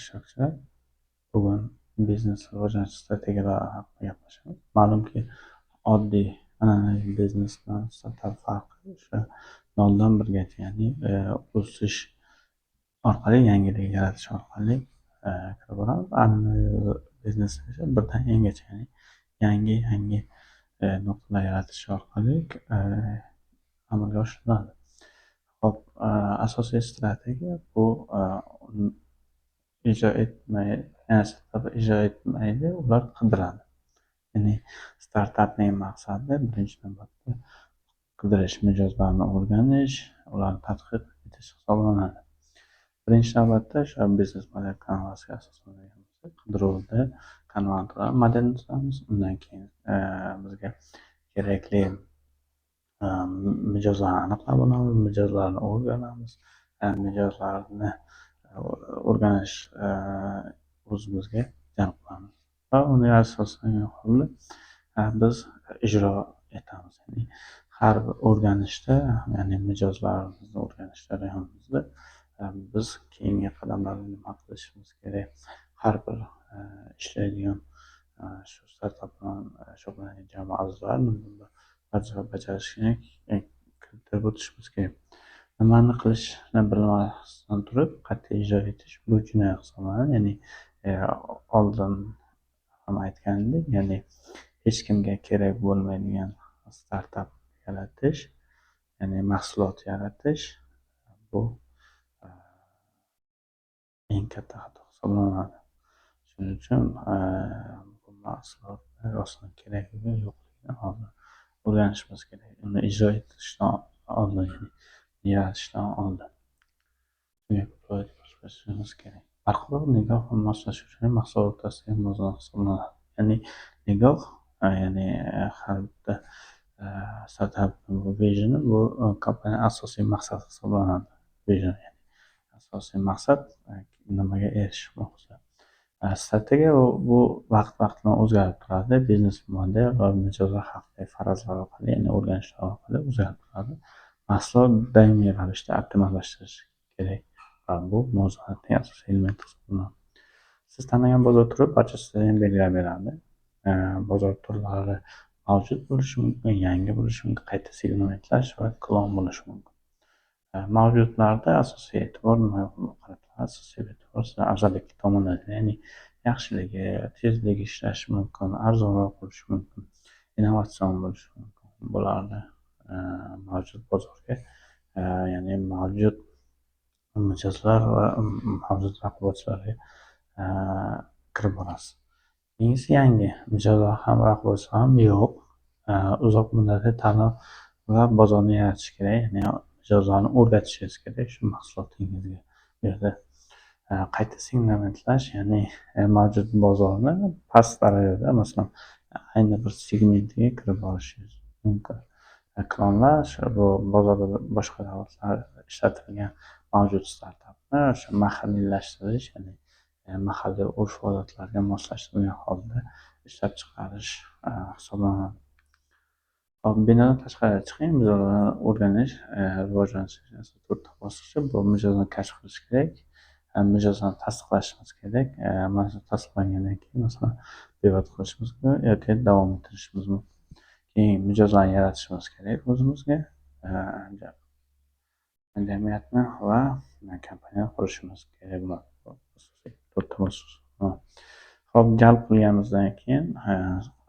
ishtirokchilar, bugun biznes rivojlanish strategiyalari haqida gaplashamiz. Ma'lumki, oddiy an'anaviy biznesdan startap farqi o'sha noldan birgacha, ya'ni o'sish orqali, yangilik yaratish orqali kirib boramiz. An'anaviy biznes esa birdan yangacha, ya'ni yangi nuqtalar yaratish orqali amalga oshiriladi. Hop, asosiy strategiya bu ijro etmaydi, ular qidiradi. Ya'ni startapning maqsadi birinchi navbatda qidirish, mijozlarni o'rganish, ularni tadqiq etish hisoblanadi. Birinchi navbatda o'sha biznes model kanvasiga asoslangan bo'lsa, qidiruvda kanva modelni tuzamiz. Undan keyin bizga kerakli mijozlarni aniqlab olamiz, mijozlarni o'rganamiz, mijozlarni o'rganish o'zimizga jalb qilamiz va uni asoslangan holda biz ijro etamiz. Ya'ni har bir o'rganishda, ya'ni mijozlarimizni o'rganish jarayonimizda biz keyingi qadamlarda nima qilishimiz kerak, har bir ishlaydigan shu startap bilan shug'ullangan jamoa a'zolarini vazifa bajarishini kiritib o'tishimiz kerak. Nimani qilishni bilmasdan turib qat'iy ijro etish bu jinoyat hisoblanadi. Ya'ni oldin ham aytganimdek, ya'ni hech kimga kerak bo'lmaydigan startap yaratish, ya'ni mahsulot yaratish, bu eng katta xato hisoblanadi. Shuning uchun bu mahsulotlar rostdan kerakligi yo'qligini oldin o'rganishimiz kerak. Uni ijro etishdan oldin, yaratishdan oldin ko'proq kerak. Barqaror nigoh va moslashuvchilik mahsulot o'rtasidagi muvozanat hisoblanadi. Ya'ni nigoh, ya'ni har bitta startap vision bu kompaniya asosiy maqsadi hisoblanadi. Vision, ya'ni asosiy maqsad nimaga erishmoqchi. Strategiya bu vaqt bilan o'zgarib turadi. Biznes model va mijozlar haqidagi farazlar orqali, ya'ni o'rganishlar orqali o'zgarib turadi. Mahsulot doimiy ravishda optimallashtirish kerak va bu muvozanatning asosiy elementi hisoblanadi. Siz tanlagan bozor turi barcha strategiyani belgilab beradi. Bozor turlari mavjud bo'lishi mumkin, yangi bo'lishi mumkin, qayta segmentlash va klon bo'lishi mumkin. Mavjudlarda asosiy e'tibor nimaga qaratiladi? Asosiy e'tibor afzallik tomonlari, ya'ni yaxshiligi, tezligi ishlashi mumkin, arzonroq bo'lishi mumkin, innovatsion bo'lishi mumkin. Bularni mavjud bozorga, ya'ni mavjud mijozlar va mavjud raqobatchilarga kirib borasiz. Keyingisi yangi mijozlar ham raqobatchilar ham yo'q. Uzoq muddatli tanlov va bozorni yaratish kerak, ya'ni mijozlarni o'rgatishingiz kerak shu mahsulotingizga. Bu yerda qayta segmentlash, ya'ni mavjud bozorni past darajada, masalan, ayni bir segmentiga kirib borishingiz mumkin. Klonlash bu bozorda boshqa davlatlarda ishlatilgan mavjud startapni o'sha mahalliylashtirish, ya'ni mahalliy urf-odatlarga moslashtirilgan holda ishlab chiqarish hisoblanadi. Binodan tashqariga chiqing, mijozlarni o'rganish, rivojlanish to'rtta bosqichi. Bu mijozni kashf qilish kerak, mijozlarni tasdiqlashimiz kerak. Mana shu tasdiqlangandan keyin masalan pivot qilishimiz kerak yoki davom ettirishimiz mumkin. Keyin mijozlarni yaratishimiz kerak o'zimizga, jamiyatni va kompaniyani qurishimiz kerak. To'rtta bosqich. Hop, jalb qilganimizdan keyin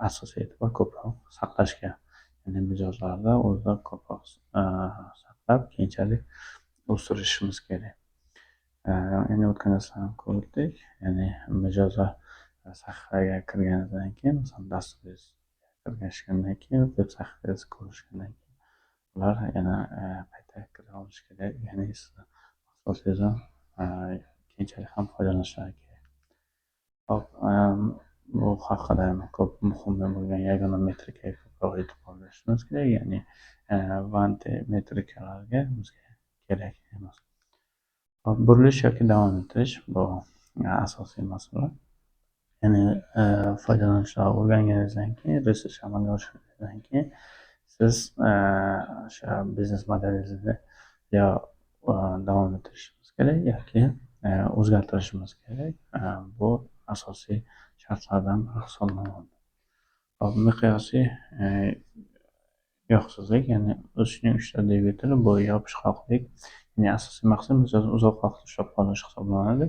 asosiy e'tibor ko'proq saqlashga, ya'ni mijozlarni o'zida ko'proq saqlab, keyinchalik o'stirishimiz kerak. Endi o'tgan darslarni ko'rdik, ya'ni mijozlar sahifaga kirganidan keyin, masalan, dasturingizga kirishgandan keyin, veb sahifangizni ko'rishgandan keyin ular yana qayta kira olishi kerak, ya'ni sizni mahsulotingizdan keyinchalik ham foydalanishlari kerak. Hop, bu haqida ko'p muhim bo'lgan yagona metrikaga ko'proq e'tibor berishimiz kerak, ya'ni vanti metrikalarga bizga kerak emas. Burilish yoki davom ettirish bu asosiy masala. Ya'ni foydalanishni o'rganganingizdan keyin, research amalga oshirganingizdan keyin siz o'sha biznes modelingizni yo davom ettirishingiz kerak yoki o'zgartirishimiz kerak. Bu asosiy shartlardan biri hisoblanadi. Hop, miqyosiy yoqsizlik, ya'ni o'sishning uchta dvigateli bu yopishqoqlik, ya'ni asosiy maqsad mijozni uzoq vaqt ushlab qolish hisoblanadi.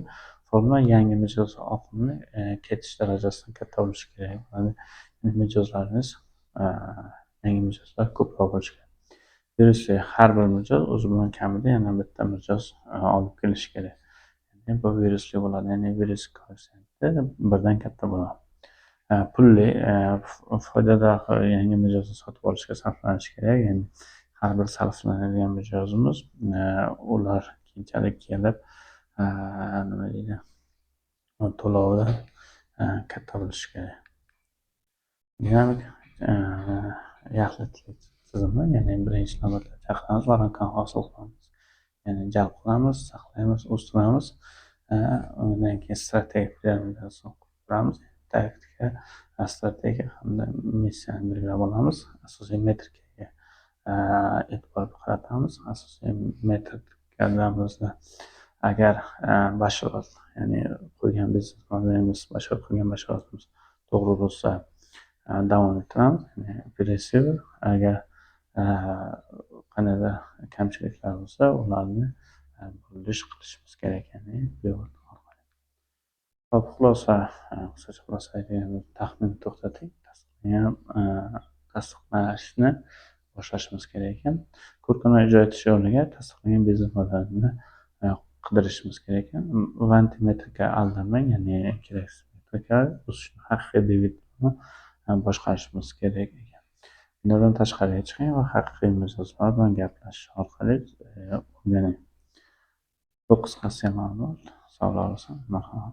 Forma yangi mijoz oqimini ketish darajasidan katta bo'lishi kerak bo'ladi. Ya'ni mijozlarimiz yangi mijozlar ko'proq bo'lishi kerak. Virusli har bir mijoz o'zi bilan kamida yana bitta mijoz olib kelishi kerak. Ya'ni bu virusli bo'ladi, ya'ni virus koeffitsiyenti birdan katta bo'ladi. Pulli foydador yangi mijozni sotib olishga sarflanishi kerak. Ya'ni har bir sarflanadigan mijozimiz ular keyinchalik kelib nima deydi, to'lovi katta bo'lishi kerak. Dinamik yaxlitlik tizimi, ya'ni birinchi navbatda chaqiramiz va raqam hosil qilamiz. Ya'ni jalb qilamiz, saqlaymiz, o'stiramiz. Undan keyin strategik piramidasini quramiz. Taktika, strategiya hamda missiyani belgilab olamiz. Asosiy metrikaga e'tibor qaratamiz. Asosiy metrikalarimizni agar bashorat, ya'ni qo'ygan biznes modelimiz, bashorat qilgan bashoratimiz to'g'ri bo'lsa davom ettiramiz. Ya'ni agressiv, agar qanday kamchiliklar bo'lsa ularni burilish qilishimiz kerak. Ya'ni hop, xulosa, qisqacha xulosa aytganimiz taxminni to'xtating, tasdiqlashni boshlashimiz kerak ekan. Ko'rkam ijro etish o'rniga tasdiqlangan biznes modelini qidirishimiz kerak ekan. Vantimetrika aldanmang, ya'ni keraksiz metrika o'sishni haqiqiy dvigatelini boshqarishimiz kerak ekan. Bundan tashqariga chiqing va haqiqiy mijozlar bilan gaplashish orqali o'rganing. Bu qisqasi ma'lumot. Sog' olasizlar. Marhamat.